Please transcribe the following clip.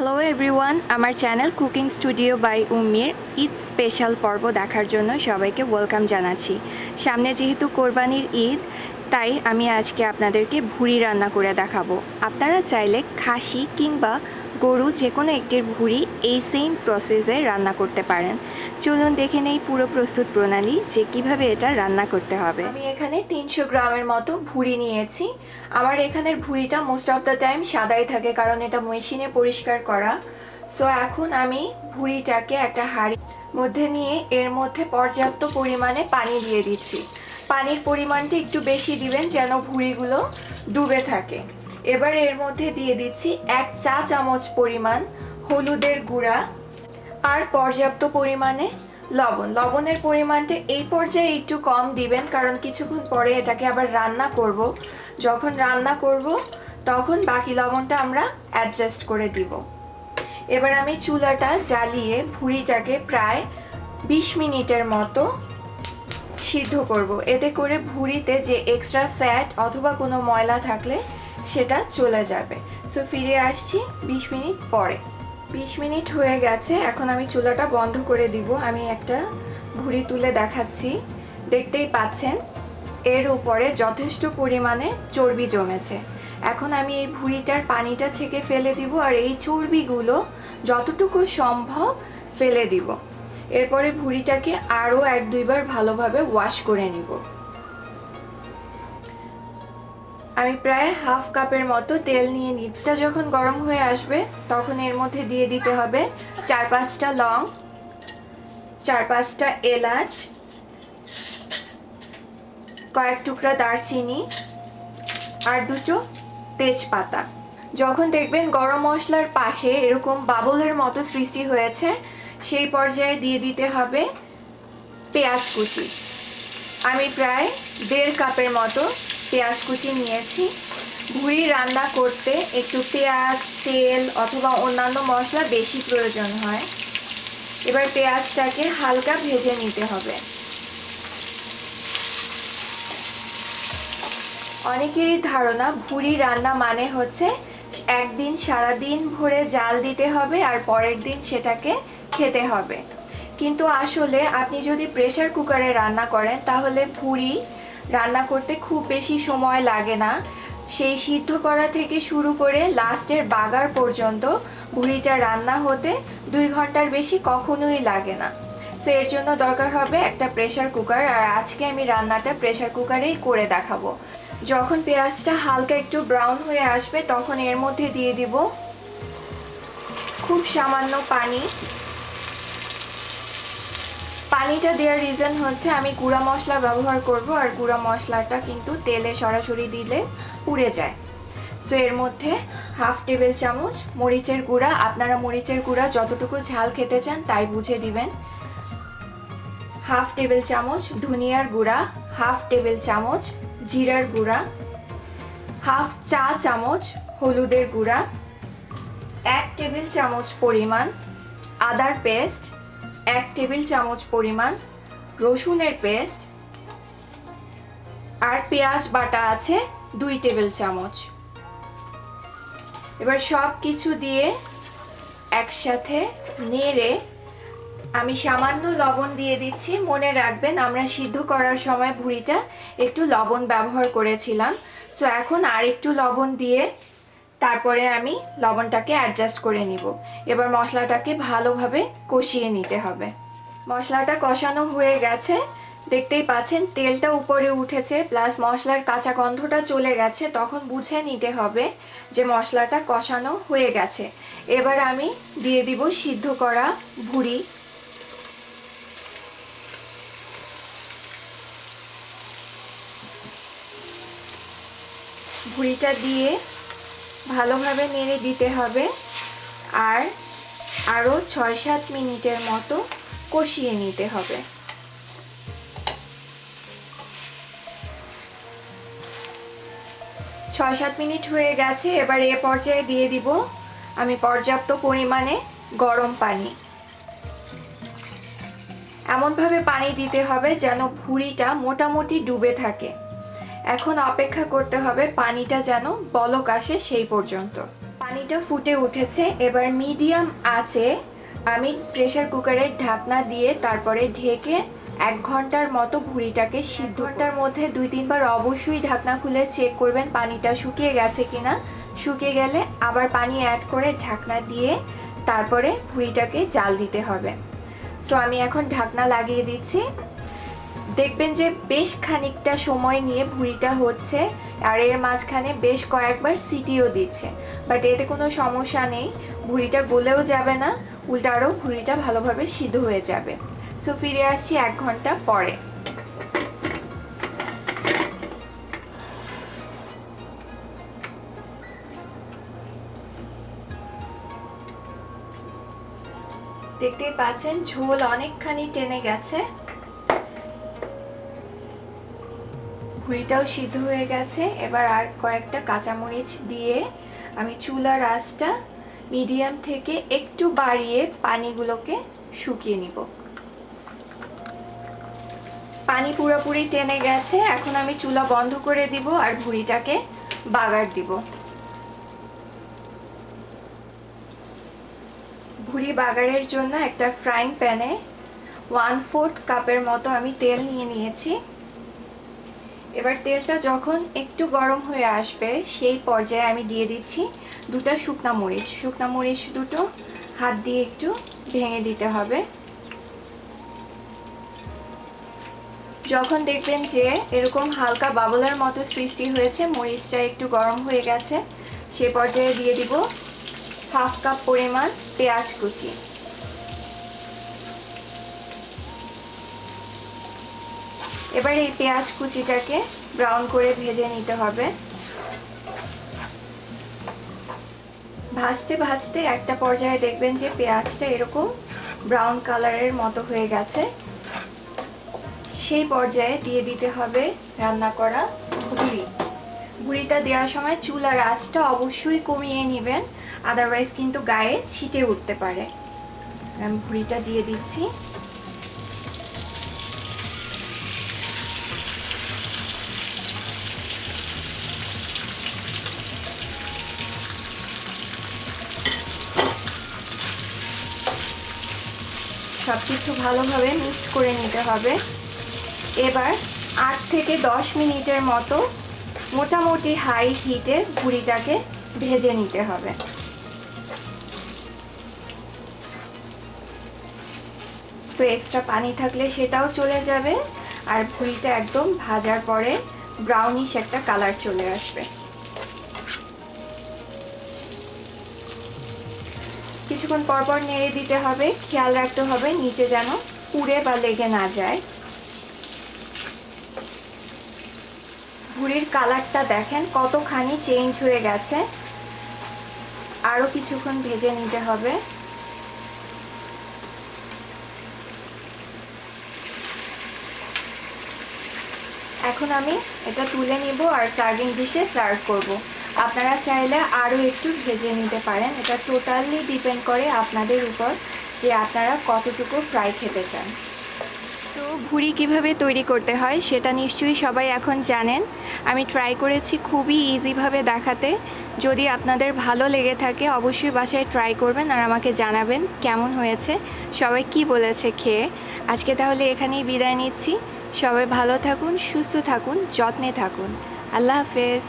Hello everyone, আমার channel cooking studio by উম্মির Eid special পর্ব দেখার জন্য সবাইকে ওয়েলকাম জানাচ্ছি। সামনে যেহেতু কোরবানির ঈদ, তাই আমি আজকে আপনাদেরকে ভুড়ি রান্না করে দেখাবো। আপনারা চাইলে খাসি কিংবা গরু যে কোনো একটির ভুড়ি এই সেম প্রসেসে রান্না করতে পারেন। চলুন দেখে নেই পুরো প্রস্তুত প্রণালী যে কিভাবে এটা রান্না করতে হবে। আমি এখানে 300 গ্রামের মতো ভুড়ি নিয়েছি। আমার এখানের ভুড়িটা মোস্ট অফ দ্য টাইম সাদাই থাকে, কারণ এটা মেশিনে পরিষ্কার করা। সো এখন আমি ভুড়িটাকে একটা হাঁড়ির মধ্যে নিয়ে এর মধ্যে পর্যাপ্ত পরিমাণে পানি দিয়ে দিচ্ছি। পানির পরিমাণটা একটু বেশি দিবেন যেন ভুড়িগুলো ডুবে থাকে। এবার এর মধ্যে দিয়ে দিচ্ছি 1 চা চামচ পরিমাণ হলুদের গুঁড়া আর পর্যাপ্ত পরিমাণে লবণের পরিমাণটা এই পর্যায়ে একটু কম দিবেন, কারণ কিছুক্ষণ পরে এটাকে আবার রান্না করব। যখন রান্না করব তখন বাকি লবণটা আমরা অ্যাডজাস্ট করে দিব। এবার আমি চুলাটা জ্বালিয়ে ভুড়িটাকে প্রায় 20 মিনিটের মতো সিদ্ধ করব। এতে করে ভুড়িতে যে এক্সট্রা ফ্যাট অথবা কোনো ময়লা থাকলে সেটা চলে যাবে। সো ফিরে আসছি 20 মিনিট পরে। 20 মিনিট হয়ে গেছে, এখন আমি চুলাটা বন্ধ করে দিব। আমি একটা ভুড়ি তুলে দেখাচ্ছি। দেখতেই পাচ্ছেন এর উপরে যথেষ্ট পরিমাণে চর্বি জমেছে। এখন আমি এই ভুড়িটার পানিটা ছেঁকে ফেলে দিব আর এই চর্বিগুলো যতটুকু সম্ভব ফেলে দিব। এরপরে ভুড়িটাকে আরও 1-2 বার ভালোভাবে ওয়াশ করে নিব। আমি প্রায় হাফ কাপের মতো তেল নিয়ে নিচ্ছি। যখন গরম হয়ে আসবে তখন এর মধ্যে দিয়ে দিতে হবে 4-5টা লং, 4-5টা এলাচ, কয়েক টুকরা দারচিনি আর 2টো তেজপাতা। যখন দেখবেন গরম মশলার পাশে এরকম বাবলের মতো সৃষ্টি হয়েছে, সেই পর্যায়ে দিয়ে দিতে হবে পেঁয়াজ কুচি। আমি প্রায় 1.5 কাপের মতো পেঁয়াজ কুচি নিয়েছি। ভুড়ি রান্না করতে একটু পেঁয়াজ, তেল অথবা অন্যান্য মশলা বেশি প্রয়োজন হয়। এবার পেঁয়াজটাকে হালকা ভেজে নিতে হবে। অনেকেরই ধারণা ভুড়ি রান্না মানে হচ্ছে একদিন সারাদিন ভরে জাল দিতে হবে আর পরের দিন সেটাকে খেতে হবে। কিন্তু আসলে আপনি যদি প্রেসার কুকারে রান্না করেন তাহলে ভুড়ি রান্না করতে খুব বেশি সময় লাগে না। সেই সিদ্ধ করা থেকে শুরু করে লাস্টের বাগার পর্যন্ত ভুড়িটা রান্না হতে 2 ঘন্টার বেশি কখনোই লাগে না। সো এর জন্য দরকার হবে একটা প্রেসার কুকার, আর আজকে আমি রান্নাটা প্রেসার কুকারেই করে দেখাবো। যখন পেঁয়াজটা হালকা একটু ব্রাউন হয়ে আসবে তখন এর মধ্যে দিয়ে দিব খুব সামান্য পানি। পানিটা দেওয়ার রিজন হচ্ছে আমি গুঁড়া মশলা ব্যবহার করব, আর গুঁড়া মশলাটা কিন্তু তেলে সরাসরি দিলে পুড়ে যায়। সো এর মধ্যে হাফ টেবিল চামচ মরিচের গুঁড়া, আপনারা মরিচের গুঁড়া যতটুকু ঝাল খেতে চান তাই বুঝে দিবেন। হাফ টেবিল চামচ ধনিয়ার গুঁড়া, হাফ টেবিল চামচ জিরার গুঁড়া, হাফ চা চামচ হলুদের গুঁড়া, 1 টেবিল চামচ পরিমাণ আদার পেস্ট, 1 টেবিল চামচ পরিমাণ রসুনের পেস্ট, আর পেঁয়াজ বাটা আছে 2 টেবিল চামচ। এবার সব কিছু দিয়ে একসাথে নেড়ে আমি সামান্য লবণ দিয়ে দিচ্ছি। মনে রাখবেন আমরা সিদ্ধ করার সময় ভুড়িটা একটু লবণ ব্যবহার করেছিলাম। সো এখন আর একটু লবণ দিয়ে তারপরে আমি লবণটাকে অ্যাডজাস্ট করে নিব। এবার মশলাটাকে ভালোভাবে কষিয়ে নিতে হবে। মশলাটা কষানো হয়ে গেছে, দেখতেই পাচ্ছেন তেলটা উপরে উঠেছে, প্লাস মশলার কাঁচা গন্ধটা চলে গেছে। তখন বুঝে নিতে হবে যে মশলাটা কষানো হয়ে গেছে। এবার আমি দিয়ে দিব সিদ্ধ করা ভুড়ি। ভুড়িটা দিয়ে ভালোভাবে নেড়ে দিতে হবে আর আরও 6-7 মিনিটের মতো কষিয়ে নিতে হবে। 6-7 মিনিট হয়ে গেছে। এবার এ পর্যায়ে দিয়ে দিব আমি পর্যাপ্ত পরিমাণে গরম পানি। এমনভাবে পানি দিতে হবে যেন ভুড়িটা মোটামুটি ডুবে থাকে। এখন অপেক্ষা করতে হবে পানিটা যেন বলক আসে সেই পর্যন্ত। পানিটা ফুটে উঠেছে, এবার মিডিয়াম আঁচে আমি প্রেসার কুকারের ঢাকনা দিয়ে তারপরে ঢেকে 1 ঘন্টার মতো ভুঁড়িটাকে সিদ্ধ। ঘন্টার মধ্যে 2-3 বার অবশ্যই ঢাকনা খুলে চেক করবেন পানিটা শুকিয়ে গেছে কিনা। শুকিয়ে গেলে আবার পানি অ্যাড করে ঢাকনা দিয়ে তারপরে ভুঁড়িটাকে জাল দিতে হবে। সো আমি এখন ঢাকনা লাগিয়ে দিচ্ছি। দেখবেন যে বেশ খানিকটা সময় নিয়ে ভুঁড়িটা হচ্ছে, আর এর মাঝখানে বেশ কয়েকবার সিটিও দিচ্ছে, বাট এতে কোনো সমস্যা নেই, ভুঁড়িটা গলেও যাবে না, উল্টা আরও ভুঁড়িটা ভালোভাবে সিদ্ধ হয়ে যাবে। সো ফিরে আসছি 1 ঘন্টা পরে। দেখতেই পাচ্ছেন ঝোল অনেকখানি টেনে গেছে, ভুঁড়িটাও সিদ্ধ হয়ে গেছে। এবার আর কয়েকটা কাঁচামরিচ দিয়ে আমি চুলার আঁচটা মিডিয়াম থেকে একটু বাড়িয়ে পানিগুলোকে শুকিয়ে নিব। পানি পুরোপুরি টেনে গেছে, এখন আমি চুলা বন্ধ করে দিব আর ভুঁড়িটাকে বাগার দিব। ভুঁড়ি বাগারের জন্য একটা ফ্রাইং প্যানে 1/4 কাপের মতো আমি তেল নিয়ে নিয়েছি। এবার তেলটা যখন একটু গরম হয়ে আসবে সেই পর্যায়ে আমি দিয়ে দিচ্ছি 2টা শুকনা মরিচ। শুকনা মরিচ দুটো হাত দিয়ে একটু ভেঙে দিতে হবে। যখন দেখবেন যে এরকম হালকা বাবলের মতো সৃষ্টি হয়েছে, মরিচটা একটু গরম হয়ে গেছে, সে পর্যায়ে দিয়ে দিব 1/2 কাপ পরিমাণ পেঁয়াজ কুচি। এবার এই পেঁয়াজ কুচিটাকে ব্রাউন করে ভেজে নিতে হবে। ভাজতে ভাজতে একটা পর্যায়ে দেখবেন যে পেঁয়াজটা এরকম ব্রাউন কালারের মতো হয়ে গেছে, সেই পর্যায়ে দিয়ে দিতে হবে রান্না করা ভুঁড়ি। ভুঁড়িটা দেওয়ার সময় চুলার আঁচটা অবশ্যই কমিয়ে নেবেন, আদারওয়াইজ কিন্তু গায়ে ছিটে উঠতে পারে। আমি ভুঁড়িটা দিয়ে দিচ্ছি। সবকিছু ভালোভাবে মিক্স করে নিতে হবে। এবার 8 থেকে 10 মিনিটের মতো মোটামুটি হাই হিটে ভুঁড়িটাকে ভেজে নিতে হবে। সো এক্সট্রা পানি থাকলে সেটাও চলে যাবে, আর ভুঁড়িটা একদম ভাজার পরে ব্রাউনিশ একটা কালার চলে আসবে। কিছুক্ষণ পরপর নেড়ে দিতে হবে, খেয়াল রাখতে হবে নিচে যেন পুড়ে বা লেগে না যায়। ভুঁড়ির কালারটা দেখেন কতখানি চেঞ্জ হয়ে গেছে, আরও কিছুক্ষণ ভেজে নিতে হবে। এখন আমি এটা তুলে নিব আর সার্ভিং ডিশে সার্ভ করব। আপনারা চাইলে আরও একটু ভেজে নিতে পারেন, এটা টোটালি ডিপেন্ড করে আপনাদের উপর যে আপনারা কতটুকু ফ্রাই খেতে চান। তো ভুঁড়ি কিভাবে তৈরি করতে হয় সেটা নিশ্চয়ই সবাই এখন জানেন। আমি ট্রাই করেছি খুবই ইজিভাবে দেখাতে। যদি আপনাদের ভালো লেগে থাকে অবশ্যই বাসায় ট্রাই করবেন আর আমাকে জানাবেন কেমন হয়েছে, সবাই কি বলেছে খেয়ে। আজকে তাহলে এখানেই বিদায় নিচ্ছি। সবাই ভালো থাকুন, সুস্থ থাকুন, যত্নে থাকুন। আল্লাহ হাফেজ।